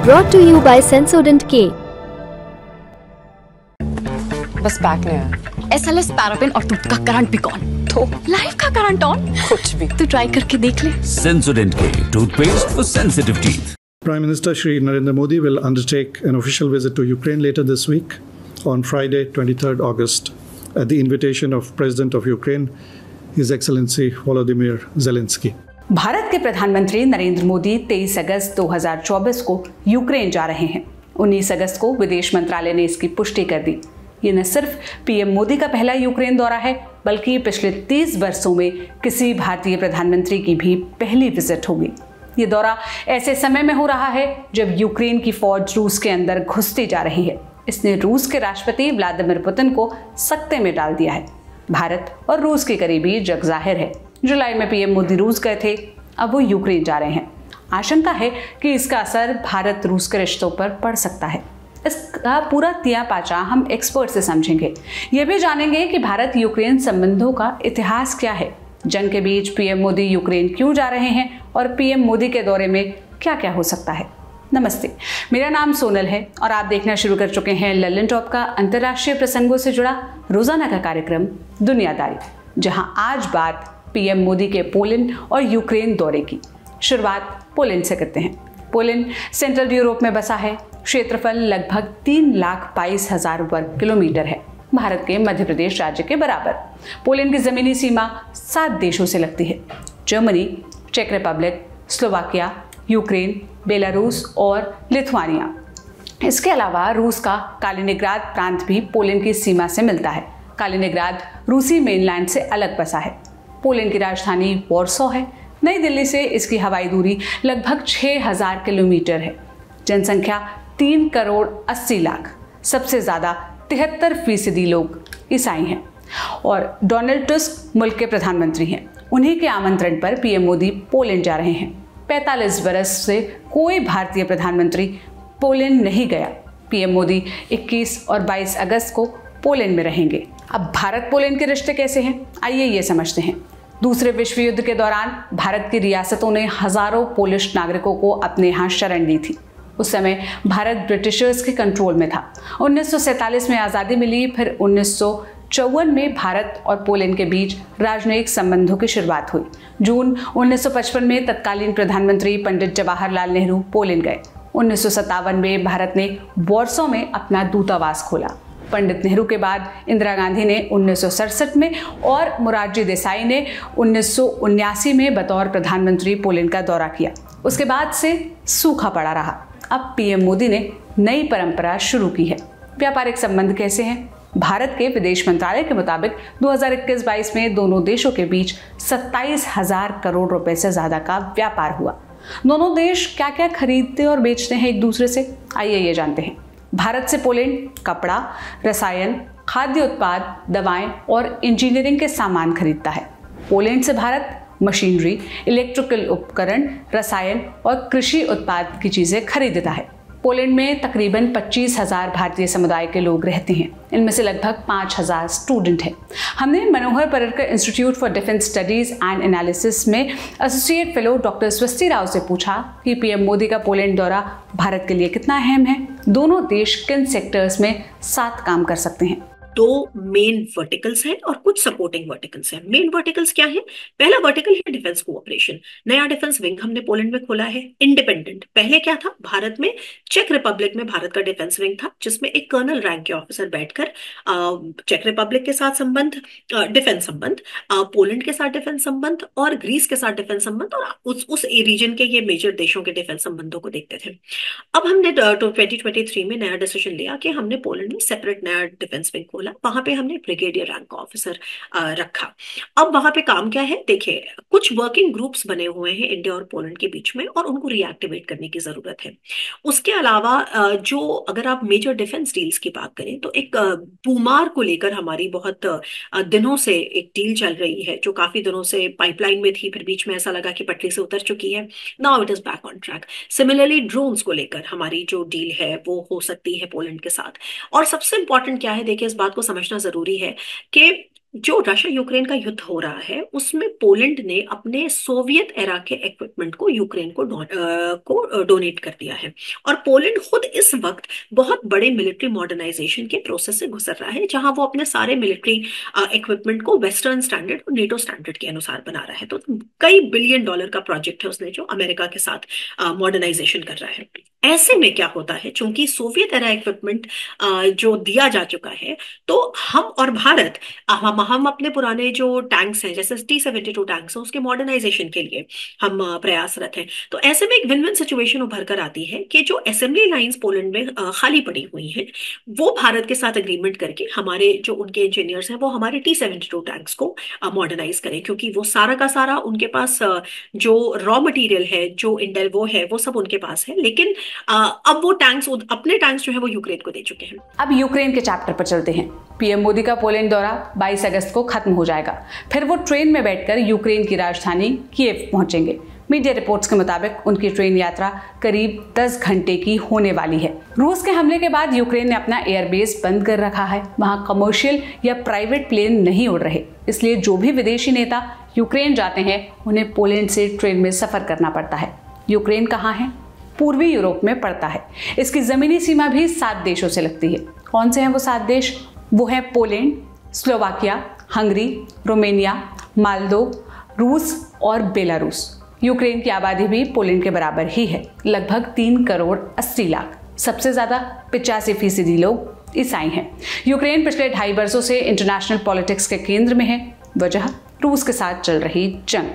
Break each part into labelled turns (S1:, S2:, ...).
S1: Brought to you by Sensodent K.
S2: बस pack नहीं है।
S3: SLS पैराफिन और दूध का करंट भी कौन? तो लाइफ का करंट ऑन।
S2: कुछ भी
S3: तो ट्राई करके देख ले।
S4: Sensodent K toothpaste for sensitive teeth.
S5: Prime Minister Shri Narendra Modi will undertake an official visit to Ukraine later this week on Friday, 23rd August, at the invitation of President of Ukraine, His Excellency Volodymyr Zelensky.
S6: Bharat के प्रधानमंत्री नरेंद्र मोदी 23 अगस्त 2024 को Ukraine जा रहे हैं। 19 अगस्त को विदेश मंत्रालय ने इसकी पुष्टि कर दी। ये न सिर्फ पीएम मोदी का पहला यूक्रेन दौरा है, बल्कि पिछले 30 वर्षों में किसी भारतीय प्रधानमंत्री की भी पहली विजिट होगी। ये दौरा ऐसे समय में हो रहा है जब यूक्रेन की फौज रूस के अंदर घुसती जा रही है। इसने रूस के राष्ट्रपति व्लादिमीर पुतिन को सकते में डाल दिया है। भारत और रूस की करीबी जग जाहिर है। जुलाई में पीएम मोदी रूस गए थे, अब वो यूक्रेन जा रहे हैं। आशंका है कि इसका असर भारत रूस के रिश्तों पर पड़ सकता है। इसका पूरा तिया पाचा हम एक्सपर्ट से समझेंगे। ये भी जानेंगे कि भारत यूक्रेन संबंधों का इतिहास क्या है, जंग के बीच पीएम मोदी यूक्रेन क्यों जा रहे हैं और पीएम मोदी के दौरे में क्या क्या हो सकता है। नमस्ते, मेरा नाम सोनल है और आप देखना शुरू कर चुके हैं लल्लन टॉप का अंतर्राष्ट्रीय प्रसंगों से जुड़ा रोजाना का कार्यक्रम दुनियादारी, जहां आज बात पीएम मोदी के पोलैंड और यूक्रेन दौरे की। शुरुआत पोलैंड से करते हैं। पोलैंड सेंट्रल यूरोप में बसा है। क्षेत्रफल लगभग 3,22,000 वर्ग किलोमीटर है, भारत के मध्य प्रदेश राज्य के बराबर। पोलैंड की जमीनी सीमा 7 देशों से लगती है: जर्मनी, चेक रिपब्लिक, स्लोवाकिया, यूक्रेन, बेलारूस और लिथुआनिया। इसके अलावा रूस का कालिनिंग्राद प्रांत भी पोलैंड की सीमा से मिलता है। कालिनिंग्राद रूसी मेनलैंड से अलग बसा है। पोलैंड की राजधानी वॉर्सो है। नई दिल्ली से इसकी हवाई दूरी लगभग 6,000 किलोमीटर है। जनसंख्या 3 करोड़ 80 लाख। सबसे ज़्यादा 73% लोग ईसाई हैं और डोनाल्ड टस्क मुल्क के प्रधानमंत्री हैं। उन्हीं के आमंत्रण पर पीएम मोदी पोलैंड जा रहे हैं। 45 वर्ष से कोई भारतीय प्रधानमंत्री पोलैंड नहीं गया। पीएम मोदी 21 और 22 अगस्त को पोलैंड में रहेंगे। अब भारत पोलैंड के रिश्ते कैसे हैं, आइए ये समझते हैं। दूसरे विश्व युद्ध के दौरान भारत की रियासतों ने हजारों पोलिश नागरिकों को अपने यहाँ शरण दी थी। उस समय भारत ब्रिटिशर्स के कंट्रोल में था। 1947 में आज़ादी मिली, फिर 1954 में भारत और पोलैंड के बीच राजनयिक संबंधों की शुरुआत हुई। जून 1955 में तत्कालीन प्रधानमंत्री पंडित जवाहरलाल नेहरू पोलैंड गए। 1957 में भारत ने वॉर्सो में अपना दूतावास खोला। पंडित नेहरू के बाद इंदिरा गांधी ने 1967 में और मोरारजी देसाई ने 1979 में बतौर प्रधानमंत्री पोलैंड का दौरा किया। उसके बाद से सूखा पड़ा रहा। अब पीएम मोदी ने नई परंपरा शुरू की है। व्यापारिक संबंध कैसे हैं? भारत के विदेश मंत्रालय के मुताबिक 2021-22 में दोनों देशों के बीच 27,000 करोड़ रुपए से ज्यादा का व्यापार हुआ। दोनों देश क्या क्या खरीदते और बेचते हैं एक दूसरे से, आइए ये जानते हैं। भारत से पोलैंड कपड़ा, रसायन, खाद्य उत्पाद, दवाएं और इंजीनियरिंग के सामान खरीदता है। पोलैंड से भारत मशीनरी, इलेक्ट्रिकल उपकरण, रसायन और कृषि उत्पाद की चीजें खरीदता है। पोलैंड में तकरीबन 25,000 भारतीय समुदाय के लोग रहते हैं। इनमें से लगभग 5,000 स्टूडेंट हैं। हमने Manohar Parrikar Institute for Defence Studies and Analysis में associate fellow doctor Swasti Rao से पूछा कि पीएम मोदी का पोलैंड दौरा भारत के लिए कितना अहम है, दोनों देश किन सेक्टर्स में साथ काम कर सकते हैं।
S7: 2 मेन वर्टिकल्स हैं और कुछ सपोर्टिंग वर्टिकल्स हैं। मेन वर्टिकल्स क्या है? पहला वर्टिकल है डिफेंस कोऑपरेशन। नया डिफेंस विंग हमने पोलैंड में खोला है, इंडिपेंडेंट। पहले क्या था? भारत में चेक रिपब्लिक में भारत का डिफेंस विंग था, जिसमें एक कर्नल रैंक के ऑफिसर बैठकर चेक रिपब्लिक के साथ संबंध, डिफेंस संबंध, पोलैंड के साथ डिफेंस संबंध और ग्रीस के साथ डिफेंस संबंध और उस रीजन के ये मेजर देशों के डिफेंस संबंधों को देखते थे। अब हमने 2023 में नया डिसीजन लिया कि हमने पोलैंड में सेपरेट नया डिफेंस विंग खोला। वहां पे हमने ब्रिगेडियर रैंक का ऑफिसर रखा। अब वहां पे काम क्या है? देखिए, कुछ वर्किंग ग्रुप्स बने हुए हैं इंडिया और पोलैंड के बीच में और उनको रीएक्टिवेट करने की जरूरत है। उसके अलावा जो अगर आप मेजर डिफेंस डील्स की बात करें तो एक पूमार को लेकर हमारी बहुत दिनों से एक डील चल रही है, जो काफी दिनों से पाइपलाइन में थी, फिर बीच में ऐसा लगा कि पटरी से उतर चुकी है। Now it is back on track. Similarly drones को लेकर हमारी जो डील है वो हो सकती है पोलैंड के साथ। और सबसे इंपॉर्टेंट क्या है, देखिए इस बात को समझना जरूरी है कि जो रशिया यूक्रेन का युद्ध हो रहा है उसमें पोलैंड ने अपने सोवियत एरा के इक्विपमेंट को यूक्रेन को डोनेट कर दिया है। और पोलैंड खुद इस वक्त बहुत बड़े मिलिट्री मॉडर्नाइजेशन के प्रोसेस से गुजर रहा है, जहां वो अपने सारे मिलिट्री इक्विपमेंट को वेस्टर्न स्टैंडर्ड और नेटो स्टैंडर्ड के अनुसार बना रहा है। तो कई बिलियन डॉलर का प्रोजेक्ट है उसने जो अमेरिका के साथ मॉडर्नाइजेशन कर रहा है। ऐसे में क्या होता है, चूंकि सोवियत एरा इक्विपमेंट जो दिया जा चुका है, तो हम और भारत हम अपने पुराने जो टैंक्स हैं जैसे T-72 टैंक्स हैं उसके मॉडर्नाइजेशन के लिए हम प्रयासरत हैं। तो ऐसे में एक विन विन सिचुएशन उभर कर आती है कि जो असेंबली लाइंस पोलैंड में खाली पड़ी हुई हैं वो भारत के साथ एग्रीमेंट करके हमारे जो उनके इंजीनियर्स हैं वो हमारे T-72 टैंक्स को मॉडर्नाइज करें, क्योंकि वो सारा का सारा उनके पास जो रॉ मटेरियल है, जो इंडेल वो है, वो सब उनके पास है। लेकिन अब वो टैंक्स अपने टैंक्स जो है वो यूक्रेन को दे चुके हैं।
S6: अब यूक्रेन के चैप्टर पर चलते हैं। पीएम मोदी का पोलैंड दौरा 22 अगस्त को खत्म हो जाएगा। फिर वो ट्रेन में बैठकर यूक्रेन की राजधानी कीव पहुंचेंगे। मीडिया रिपोर्ट्स के मुताबिक उनकी ट्रेन यात्रा करीब 10 घंटे की होने वाली है। रूस के हमले के बाद यूक्रेन ने अपना एयरबेस बंद कर रखा है। वहां कमर्शियल या प्राइवेट प्लेन नहीं उड़ रहे, इसलिए जो भी विदेशी नेता यूक्रेन जाते हैं उन्हें पोलैंड से ट्रेन में सफर करना पड़ता है। यूक्रेन कहाँ है? पूर्वी यूरोप में पड़ता है। इसकी जमीनी सीमा भी 7 देशों से लगती है। कौन से हैं वो 7 देश? वो है पोलैंड, स्लोवाकिया, हंगरी, रोमेनिया, मालदो, रूस और बेलारूस। यूक्रेन की आबादी भी पोलैंड के बराबर ही है, लगभग 3 करोड़ 80 लाख। सबसे ज्यादा 85% लोग ईसाई हैं। यूक्रेन पिछले 2.5 वर्षों से इंटरनेशनल पॉलिटिक्स के केंद्र में है। वजह रूस के साथ चल रही जंग।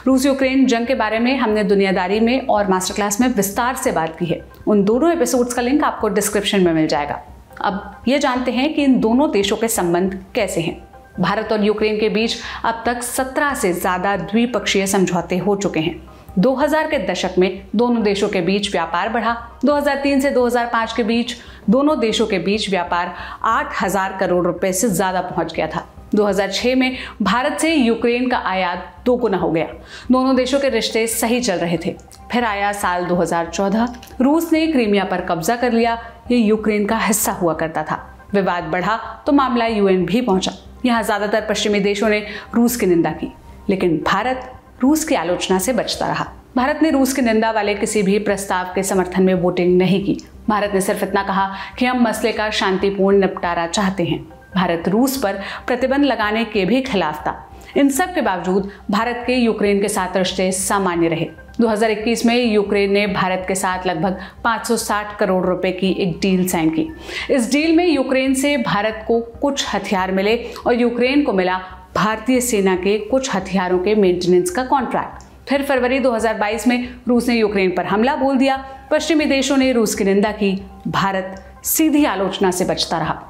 S6: रूस यूक्रेन जंग के बारे में हमने दुनियादारी में और मास्टर क्लास में विस्तार से बात की है। उन दोनों एपिसोड्स का लिंक आपको डिस्क्रिप्शन में मिल जाएगा। अब ये जानते हैं कि इन दोनों देशों के संबंध कैसे हैं। भारत और यूक्रेन के बीच अब तक 17 से ज्यादा द्विपक्षीय समझौते हो चुके हैं। 2000 के दशक में दोनों देशों के बीच व्यापार बढ़ा। 2003 से 2005 के बीच दोनों देशों के बीच व्यापार 8,000 करोड़ रुपए से ज्यादा पहुंच गया था। 2006 में भारत से यूक्रेन का आयात 2 गुना हो गया। दोनों देशों के रिश्ते सही चल रहे थे। फिर आया साल 2014, रूस ने क्रीमिया पर कब्जा कर लिया। ये यूक्रेन का हिस्सा हुआ करता था। विवाद बढ़ा तो मामला UN भी पहुंचा। यहाँ ज्यादातर पश्चिमी देशों ने रूस की निंदा की, लेकिन भारत रूस की आलोचना से बचता रहा। भारत ने रूस की निंदा वाले किसी भी प्रस्ताव के समर्थन में वोटिंग नहीं की। भारत ने सिर्फ इतना कहा कि हम मसले का शांतिपूर्ण निपटारा चाहते हैं। भारत रूस पर प्रतिबंध लगाने के भी खिलाफ था। इन सब के बावजूद भारत के यूक्रेन के साथ रिश्ते सामान्य रहे। 2021 में यूक्रेन ने भारत के साथ लगभग 560 करोड़ रुपए की एक डील साइन की। इस डील में यूक्रेन से भारत को कुछ हथियार मिले और यूक्रेन को मिला भारतीय सेना के कुछ हथियारों के मेंटेनेंस का कॉन्ट्रैक्ट। फिर फरवरी 2022 में रूस ने यूक्रेन पर हमला बोल दिया। पश्चिमी देशों ने रूस की निंदा की। भारत सीधी आलोचना से बचता रहा।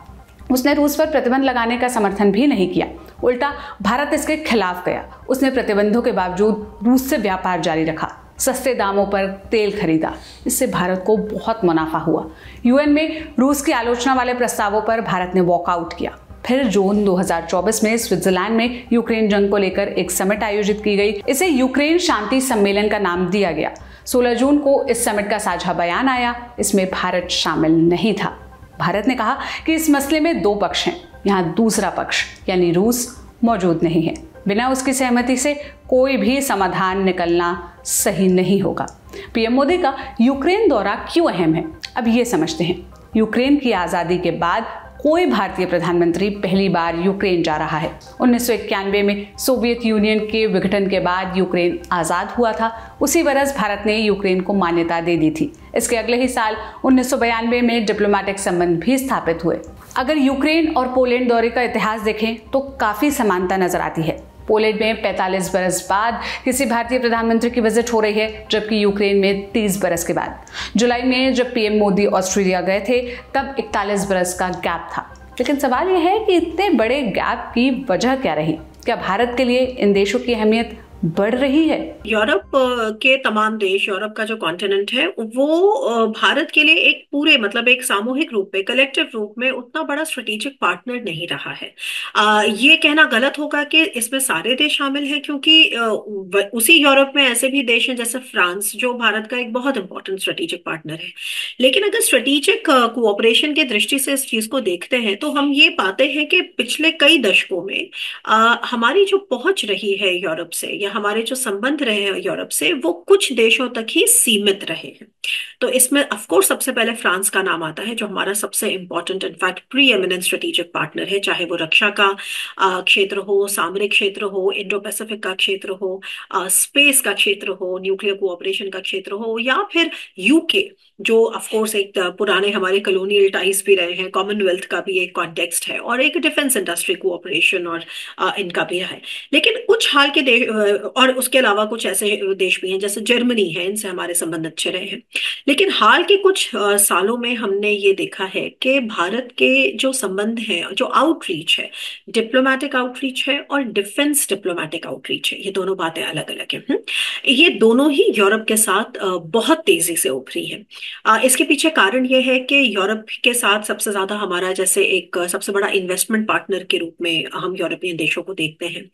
S6: उसने रूस पर प्रतिबंध लगाने का समर्थन भी नहीं किया। उल्टा भारत इसके खिलाफ गया। उसने प्रतिबंधों के बावजूद रूस से व्यापार जारी रखा, सस्ते दामों पर तेल खरीदा। इससे भारत को बहुत मुनाफा हुआ। UN में रूस की आलोचना वाले प्रस्तावों पर भारत ने वॉकआउट किया। फिर जून 2024 में स्विट्जरलैंड में यूक्रेन जंग को लेकर एक समिट आयोजित की गई। इसे यूक्रेन शांति सम्मेलन का नाम दिया गया। 16 जून को इस समिट का साझा बयान आया। इसमें भारत शामिल नहीं था। भारत ने कहा कि इस मसले में 2 पक्ष हैं। यहाँ दूसरा पक्ष यानी रूस मौजूद नहीं है। बिना उसकी सहमति से कोई भी समाधान निकलना सही नहीं होगा। पीएम मोदी का यूक्रेन दौरा क्यों अहम है, अब ये समझते हैं। यूक्रेन की आज़ादी के बाद कोई भारतीय प्रधानमंत्री पहली बार यूक्रेन जा रहा है। 1991 में सोवियत यूनियन के विघटन के बाद यूक्रेन आज़ाद हुआ था। उसी बरस भारत ने यूक्रेन को मान्यता दे दी थी। इसके अगले ही साल 1992 में डिप्लोमेटिक संबंध भी स्थापित हुए। अगर यूक्रेन और पोलैंड दौरे का इतिहास देखें तो काफ़ी समानता नजर आती है। पोलैंड में 45 बरस बाद किसी भारतीय प्रधानमंत्री की विजिट हो रही है, जबकि यूक्रेन में 30 बरस के बाद। जुलाई में जब पीएम मोदी ऑस्ट्रेलिया गए थे तब 41 बरस का गैप था। लेकिन सवाल यह है कि इतने बड़े गैप की वजह क्या रही? क्या भारत के लिए इन देशों की अहमियत बढ़ रही है।
S7: यूरोप के तमाम देश, यूरोप का जो कॉन्टिनेंट है वो भारत के लिए एक पूरे मतलब एक सामूहिक रूप में, कलेक्टिव रूप में उतना बड़ा स्ट्रेटेजिक पार्टनर नहीं रहा है। ये कहना गलत होगा कि इसमें सारे देश शामिल हैं, क्योंकि उसी यूरोप में ऐसे भी देश हैं जैसे फ्रांस, जो भारत का एक बहुत इंपॉर्टेंट स्ट्रेटेजिक पार्टनर है। लेकिन अगर स्ट्रेटेजिक कोऑपरेशन की दृष्टि से इस चीज को देखते हैं तो हम ये पाते हैं कि पिछले कई दशकों में हमारी जो पहुंच रही है यूरोप से, या हमारे जो संबंध रहे हैं यूरोप से, वो कुछ देशों तक ही सीमित रहे हैं। तो इसमें ऑफ कोर्स सबसे पहले फ्रांस का नाम आता है, जो हमारा सबसे important, in fact pre eminent strategic partner है, चाहे वो रक्षा का क्षेत्र हो, सामरिक क्षेत्र हो, इंडो पैसिफिक का क्षेत्र हो, स्पेस का क्षेत्र हो, न्यूक्लियर कोऑपरेशन का क्षेत्र हो, या फिर यूके, जो ऑफ कोर्स एक पुराने हमारे कॉलोनियल टाइज भी रहे हैं, कॉमनवेल्थ का भी एक कॉन्टेक्स्ट है, और एक डिफेंस इंडस्ट्री कोऑपरेशन और इनका भी रहा है। लेकिन कुछ हाल के देश, और उसके अलावा कुछ ऐसे देश भी हैं जैसे जर्मनी है, इनसे हमारे संबंध अच्छे रहे हैं। लेकिन हाल के कुछ सालों में हमने ये देखा है कि भारत के जो संबंध हैं, जो आउटरीच है, डिप्लोमेटिक आउटरीच है और डिफेंस डिप्लोमेटिक आउटरीच है, ये दोनों बातें अलग अलग हैं। ये दोनों ही यूरोप के साथ बहुत तेजी से उभरी है। इसके पीछे कारण ये है कि यूरोप के साथ सबसे ज्यादा हमारा, जैसे एक सबसे बड़ा इन्वेस्टमेंट पार्टनर के रूप में हम यूरोपियन देशों को देखते हैं।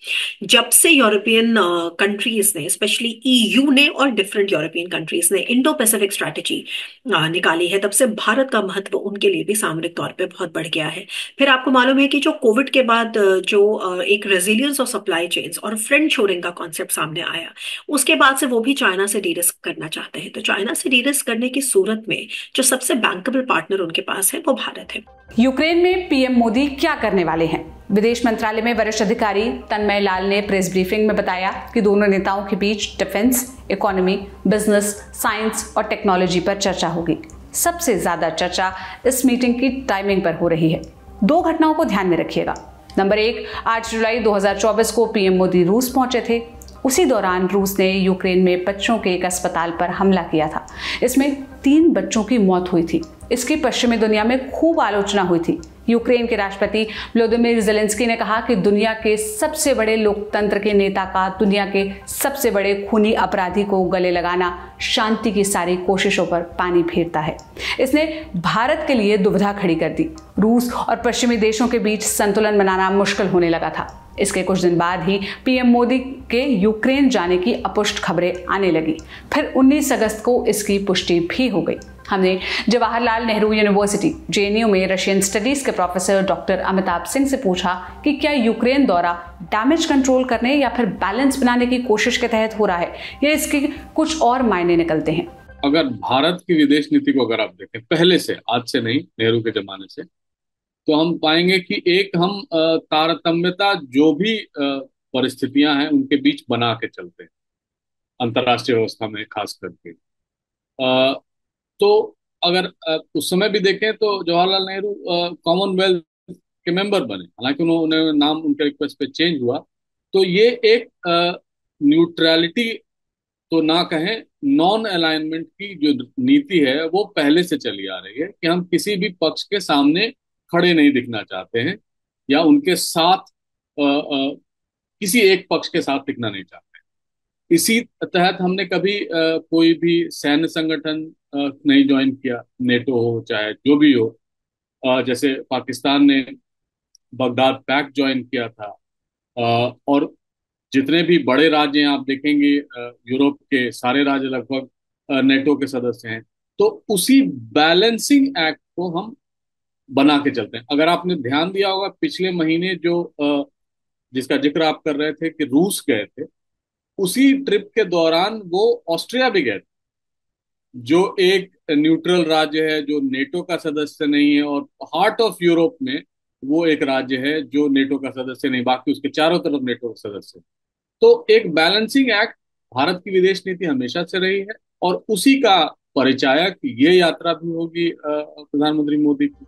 S7: जब से यूरोपियन कंट्रीज ने, स्पेशली ईयू ने और डिफरेंट यूरोपियन कंट्रीज ने इंडो पैसिफिक स्ट्रैटेजी निकाली है, तब से भारत का महत्व उनके लिए भी सामरिक तौर पे बहुत बढ़ गया है। फिर आपको मालूम है कि जो कोविड के बाद जो एक रेजिलियंस ऑफ सप्लाई चेन्स और फ्रेंड शोरिंग का कॉन्सेप्ट सामने आया, उसके बाद से वो भी चाइना से डी-रिस्क करना चाहते हैं। तो चाइना से डी-रिस्क करने की सूरत में जो सबसे बैंकेबल पार्टनर उनके पास है वो भारत है।
S6: यूक्रेन में पीएम मोदी क्या करने वाले हैं? विदेश मंत्रालय में वरिष्ठ अधिकारी तन्मय लाल ने प्रेस ब्रीफिंग में बताया कि दोनों नेताओं के बीच डिफेंस, इकोनॉमी, बिजनेस, साइंस और टेक्नोलॉजी पर चर्चा होगी। सबसे ज्यादा चर्चा इस मीटिंग की टाइमिंग पर हो रही है। 2 घटनाओं को ध्यान में रखिएगा। नंबर 1, 8 जुलाई 2024 को पीएम मोदी रूस पहुंचे थे। उसी दौरान रूस ने यूक्रेन में बच्चों के एक अस्पताल पर हमला किया था। इसमें 3 बच्चों की मौत हुई थी। इसकी पश्चिमी दुनिया में खूब आलोचना हुई थी। यूक्रेन के राष्ट्रपति व्लादिमीर ज़ेलेंस्की ने कहा कि दुनिया के सबसे बड़े लोकतंत्र के नेता का दुनिया के सबसे बड़े खूनी अपराधी को गले लगाना शांति की सारी कोशिशों पर पानी फेरता है। इसने भारत के लिए दुविधा खड़ी कर दी। रूस और पश्चिमी देशों के बीच संतुलन बनाना मुश्किल होने लगा था। इसके कुछ दिन बाद ही पीएम मोदी के यूक्रेन जाने की अपुष्ट खबरें आने लगी। फिर 19 अगस्त को इसकी पुष्टि भी हो गई। हमने जवाहरलाल नेहरू यूनिवर्सिटी जेएनयू में रशियन स्टडीज के प्रोफेसर डॉक्टर अमिताभ सिंह से पूछा कि क्या यूक्रेन दौरा डैमेज कंट्रोल करने या फिर बैलेंस बनाने की कोशिश के तहत हो रहा है, या इसके कुछ और मायने निकलते हैं?
S8: अगर भारत की विदेश नीति को अगर आप देखें पहले से, आज से नहीं, नेहरू के जमाने से, तो हम पाएंगे कि एक हम तारतम्यता जो भी परिस्थितियां हैं उनके बीच बना के चलते हैं, अंतर्राष्ट्रीय व्यवस्था में खास करके। तो अगर उस समय भी देखें तो जवाहरलाल नेहरू कॉमनवेल्थ के मेंबर बने, हालांकि उन्होंने नाम उनके रिक्वेस्ट पे चेंज हुआ। तो ये एक न्यूट्रलिटी तो ना कहें, नॉन अलाइनमेंट की जो नीति है वो पहले से चली आ रही है कि हम किसी भी पक्ष के सामने खड़े नहीं दिखना चाहते हैं, या उनके साथ किसी एक पक्ष के साथ दिखना नहीं चाहते। इसी तहत हमने कभी कोई भी सैन्य संगठन नहीं ज्वाइन किया, नेटो हो चाहे जो भी हो। जैसे पाकिस्तान ने बगदाद पैक्ट ज्वाइन किया था, और जितने भी बड़े राज्य हैं आप देखेंगे, यूरोप के सारे राज्य लगभग नेटो के सदस्य हैं। तो उसी बैलेंसिंग एक्ट को हम बना के चलते हैं। अगर आपने ध्यान दिया होगा पिछले महीने जो जिसका जिक्र आप कर रहे थे कि रूस गए थे, उसी ट्रिप के दौरान वो ऑस्ट्रिया भी गए थे, जो एक न्यूट्रल राज्य है, जो नेटो का सदस्य नहीं है, और हार्ट ऑफ यूरोप में वो एक राज्य है जो नेटो का सदस्य नहीं, बाकी उसके चारों तरफ नेटो का सदस्य। तो एक बैलेंसिंग एक्ट भारत की विदेश नीति हमेशा से रही है, और उसी का परिचायक ये यात्रा भी होगी प्रधानमंत्री मोदी की।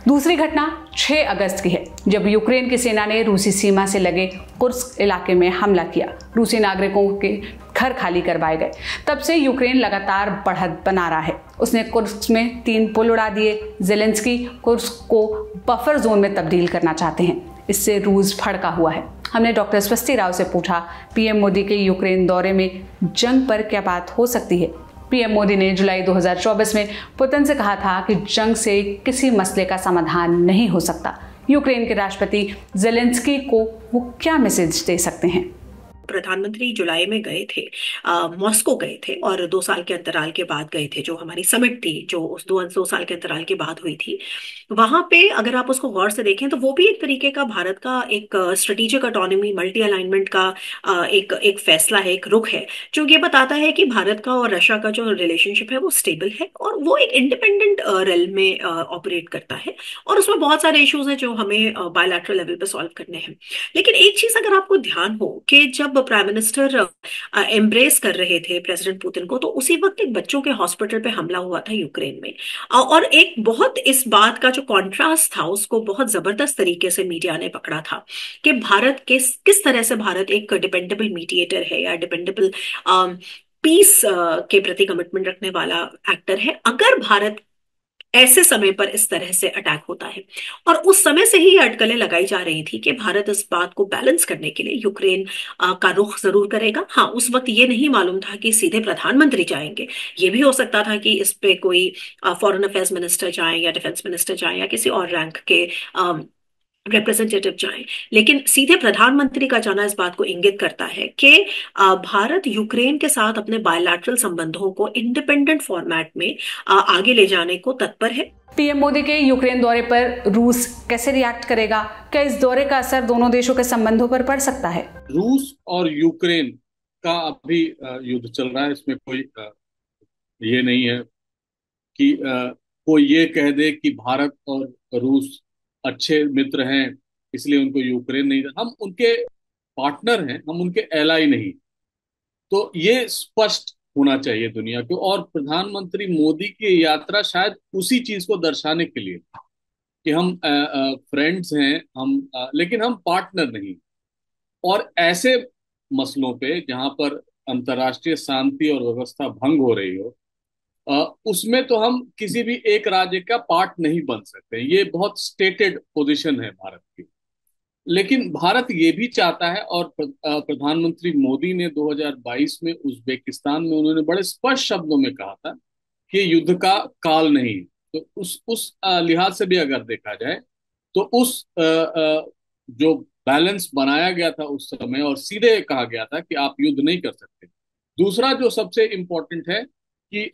S6: दूसरी घटना 6 अगस्त की है, जब यूक्रेन की सेना ने रूसी सीमा से लगे कुर्स्क इलाके में हमला किया। रूसी नागरिकों के घर खाली करवाए गए। तब से यूक्रेन लगातार बढ़त बना रहा है। उसने कुर्स्क में 3 पुल उड़ा दिए। ज़ेलेंस्की कुर्स्क को बफर जोन में तब्दील करना चाहते हैं। इससे रूस भड़का हुआ है। हमने डॉक्टर स्वस्ति राव से पूछा, पीएम मोदी के यूक्रेन दौरे में जंग पर क्या बात हो सकती है। पीएम मोदी ने जुलाई 2024 में पुतिन से कहा था कि जंग से किसी मसले का समाधान नहीं हो सकता। यूक्रेन के राष्ट्रपति ज़ेलेंस्की को वो क्या मैसेज दे सकते हैं?
S7: प्रधानमंत्री जुलाई में गए थे, मॉस्को गए थे और 2 साल के अंतराल के बाद गए थे। जो हमारी समिट थी, जो उस 2 साल के अंतराल के बाद हुई थी, वहां पे अगर आप उसको गौर से देखें तो वो भी एक तरीके का भारत का एक स्ट्रेटेजिक ऑटोनॉमी, मल्टी अलाइनमेंट का एक फैसला है, एक रुख है, जो ये बताता है कि भारत का और रशिया का जो रिलेशनशिप है वो स्टेबल है और वो एक इंडिपेंडेंट रेल में ऑपरेट करता है और उसमें बहुत सारे इश्यूज हैं जो हमें बायलैटरल लेवल पे सॉल्व करने हैं। लेकिन एक चीज अगर आपको ध्यान हो कि जब प्राइम मिनिस्टर एम्ब्रेस कर रहे थे प्रेसिडेंट पुतिन को, तो उसी वक्त एक बच्चों के हॉस्पिटल पे हमला हुआ था यूक्रेन में, और एक बहुत इस बात का जो कॉन्ट्रास्ट था उसको बहुत जबरदस्त तरीके से मीडिया ने पकड़ा था कि भारत किस तरह से भारत एक डिपेंडेबल मीडिएटर है या डिपेंडेबल पीस के प्रति कमिटमेंट रखने वाला एक्टर है अगर भारत ऐसे समय पर इस तरह से अटैक होता है। और उस समय से ही अटकलें लगाई जा रही थी कि भारत इस बात को बैलेंस करने के लिए यूक्रेन का रुख जरूर करेगा। हाँ, उस वक्त ये नहीं मालूम था कि सीधे प्रधानमंत्री जाएंगे, ये भी हो सकता था कि इस पे कोई फॉरेन अफेयर्स मिनिस्टर जाए या डिफेंस मिनिस्टर जाए या किसी और रैंक के रिप्रेजेंटेटिव जाएं, लेकिन सीधे प्रधानमंत्री का जाना इस बात को इंगित करता है कि भारत यूक्रेन के साथ अपने बायलैटरल संबंधों को इंडिपेंडेंट फॉर्मेट में आगे ले जाने को तत्पर है।
S6: पीएम मोदी के यूक्रेन दौरे पर रूस कैसे रिएक्ट करेगा? क्या इस दौरे का असर दोनों देशों के संबंधों पर पड़ सकता है?
S8: रूस और यूक्रेन का अभी युद्ध चल रहा है, इसमें कोई ये नहीं है कि कोई ये कह दे कि भारत और रूस अच्छे मित्र हैं इसलिए उनको यूक्रेन नहीं। हम उनके पार्टनर हैं, हम उनके एलाई नहीं। तो ये स्पष्ट होना चाहिए दुनिया को। और प्रधानमंत्री मोदी की यात्रा शायद उसी चीज को दर्शाने के लिए कि हम फ्रेंड्स हैं, लेकिन हम पार्टनर नहीं। और ऐसे मसलों पे जहां पर अंतर्राष्ट्रीय शांति और व्यवस्था भंग हो रही हो, उसमें तो हम किसी भी एक राज्य का पार्ट नहीं बन सकते। ये बहुत स्टेटेड पोजीशन है भारत की। लेकिन भारत ये भी चाहता है, और प्रधानमंत्री मोदी ने 2022 में उज्बेकिस्तान में उन्होंने बड़े स्पष्ट शब्दों में कहा था कि युद्ध का काल नहीं। तो उस लिहाज से भी अगर देखा जाए तो उस जो बैलेंस बनाया गया था उस समय, और सीधे कहा गया था कि आप युद्ध नहीं कर सकते। दूसरा जो सबसे इम्पोर्टेंट है कि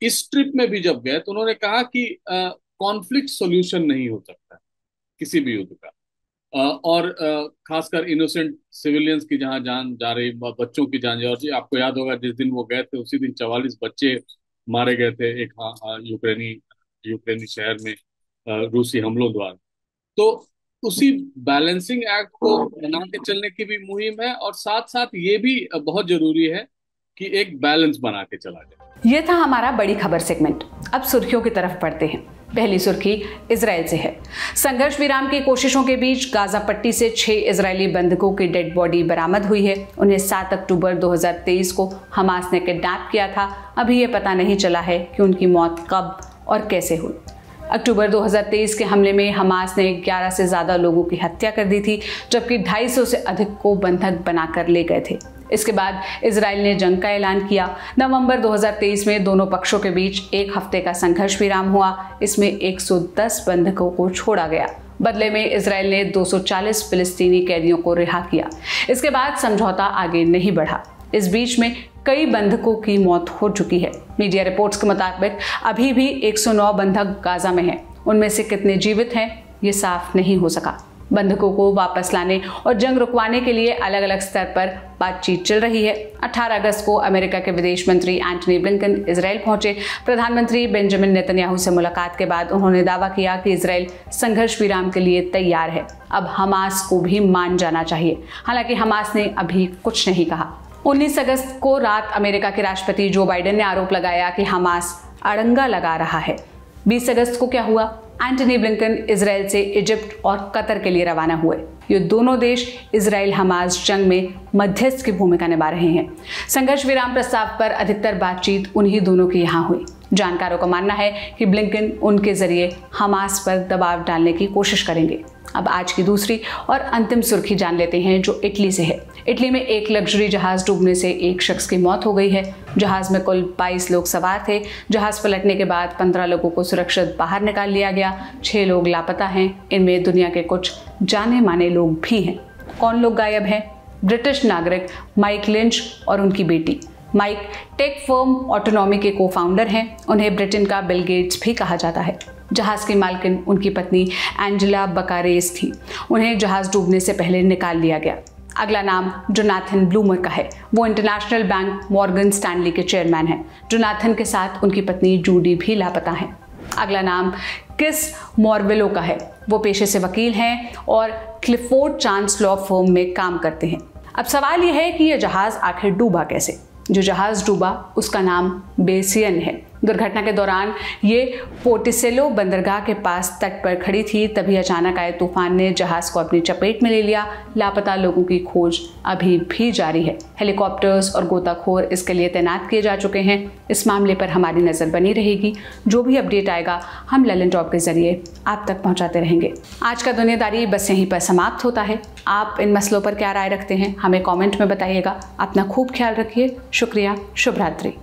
S8: इस ट्रिप में भी जब गए तो उन्होंने कहा कि कॉन्फ्लिक्ट सॉल्यूशन नहीं हो सकता किसी भी युद्ध का, और खासकर इनोसेंट सिविलियंस की जहां जान जा रही, बच्चों की जान जा रही। आपको याद होगा जिस दिन वो गए थे उसी दिन 44 बच्चे मारे गए थे एक यूक्रेनी शहर में रूसी हमलों द्वारा। तो उसी बैलेंसिंग एक्ट को बना के चलने की भी मुहिम है, और साथ साथ ये भी बहुत जरूरी है कि एक बैलेंस बना के चला जाए।
S6: ये था हमारा बड़ी खबर सेगमेंट। अब सुर्खियों की तरफ बढ़ते हैं। पहली सुर्खी इजराइल से है। संघर्ष विराम की कोशिशों के बीच गाजा पट्टी से 6 इजरायली बंधकों की डेड बॉडी बरामद हुई है। उन्हें 7 अक्टूबर 2023 को हमास ने किडनैप किया था। अभी ये पता नहीं चला है कि उनकी मौत कब और कैसे हुई। अक्टूबर 2023 के हमले में हमास ने 11 से ज़्यादा लोगों की हत्या कर दी थी, जबकि 250 से अधिक को बंधक बनाकर ले गए थे। इसके बाद इजराइल ने जंग का ऐलान किया। नवंबर 2023 में दोनों पक्षों के बीच 1 हफ्ते का संघर्ष विराम हुआ। इसमें 110 बंधकों को छोड़ा गया। बदले में इजराइल ने 240 फिलिस्तीनी कैदियों को रिहा किया। इसके बाद समझौता आगे नहीं बढ़ा। इस बीच में कई बंधकों की मौत हो चुकी है। मीडिया रिपोर्ट्स के मुताबिक अभी भी 109 बंधक गाजा में हैं। उनमें से कितने जीवित हैं ये साफ नहीं हो सका। बंधकों को वापस लाने और जंग रुकवाने के लिए अलग अलग स्तर पर बातचीत चल रही है। 18 अगस्त को अमेरिका के विदेश मंत्री एंटनी ब्लिंकन इजराइल पहुंचे। प्रधानमंत्री बेंजामिन नेतन्याहू से मुलाकात के बाद उन्होंने दावा किया कि इजराइल संघर्ष विराम के लिए तैयार है। अब हमास को भी मान जाना चाहिए। हालांकि हमास ने अभी कुछ नहीं कहा। 19 अगस्त को रात अमेरिका के राष्ट्रपति जो बाइडेन ने आरोप लगाया कि हमास अड़ंगा लगा रहा है। 20 अगस्त को क्या हुआ? एंटनी ब्लिंकन इजराइल से इजिप्ट और कतर के लिए रवाना हुए। ये दोनों देश इजराइल हमास जंग में मध्यस्थ की भूमिका निभा रहे हैं। संघर्ष विराम प्रस्ताव पर अधिकतर बातचीत उन्हीं दोनों की यहाँ हुई। जानकारों का मानना है कि ब्लिंकन उनके जरिए हमास पर दबाव डालने की कोशिश करेंगे। अब आज की दूसरी और अंतिम सुर्खी जान लेते हैं जो इटली से है। इटली में एक लग्जरी जहाज डूबने से एक शख्स की मौत हो गई है। जहाज में कुल 22 लोग सवार थे। जहाज पलटने के बाद 15 लोगों को सुरक्षित बाहर निकाल लिया गया। 6 लोग लापता हैं। इनमें दुनिया के कुछ जाने माने लोग भी हैं। कौन लोग गायब हैं? ब्रिटिश नागरिक माइक लिंच और उनकी बेटी। माइक टेक फर्म ऑटोनॉमी के को-फाउंडर हैं। उन्हें ब्रिटेन का बिल गेट्स भी कहा जाता है। जहाज की मालकिन उनकी पत्नी एंजेला बकारेस थी। उन्हें जहाज डूबने से पहले निकाल लिया गया। अगला नाम जोनाथन ब्लूमर का है। वो इंटरनेशनल बैंक मॉर्गन स्टैनली के चेयरमैन हैं। जोनाथन के साथ उनकी पत्नी जूडी भी लापता हैं। अगला नाम किस मॉर्वेलो का है। वो पेशे से वकील हैं और क्लिफोर्ड चांस लॉ फर्म में काम करते हैं। अब सवाल यह है कि यह जहाज आखिर डूबा कैसे। जो जहाज डूबा उसका नाम बेसियन है। दुर्घटना के दौरान ये पोर्टिसेलो बंदरगाह के पास तट पर खड़ी थी। तभी अचानक आए तूफान ने जहाज को अपनी चपेट में ले लिया। लापता लोगों की खोज अभी भी जारी है। हेलीकॉप्टर्स और गोताखोर इसके लिए तैनात किए जा चुके हैं। इस मामले पर हमारी नज़र बनी रहेगी। जो भी अपडेट आएगा हम ललन टॉप के जरिए आप तक पहुंचाते रहेंगे। आज का दुनियादारी बस यहीं पर समाप्त होता है। आप इन मसलों पर क्या राय रखते हैं हमें कॉमेंट में बताइएगा। अपना खूब ख्याल रखिए। शुक्रिया। शुभ रात्रि।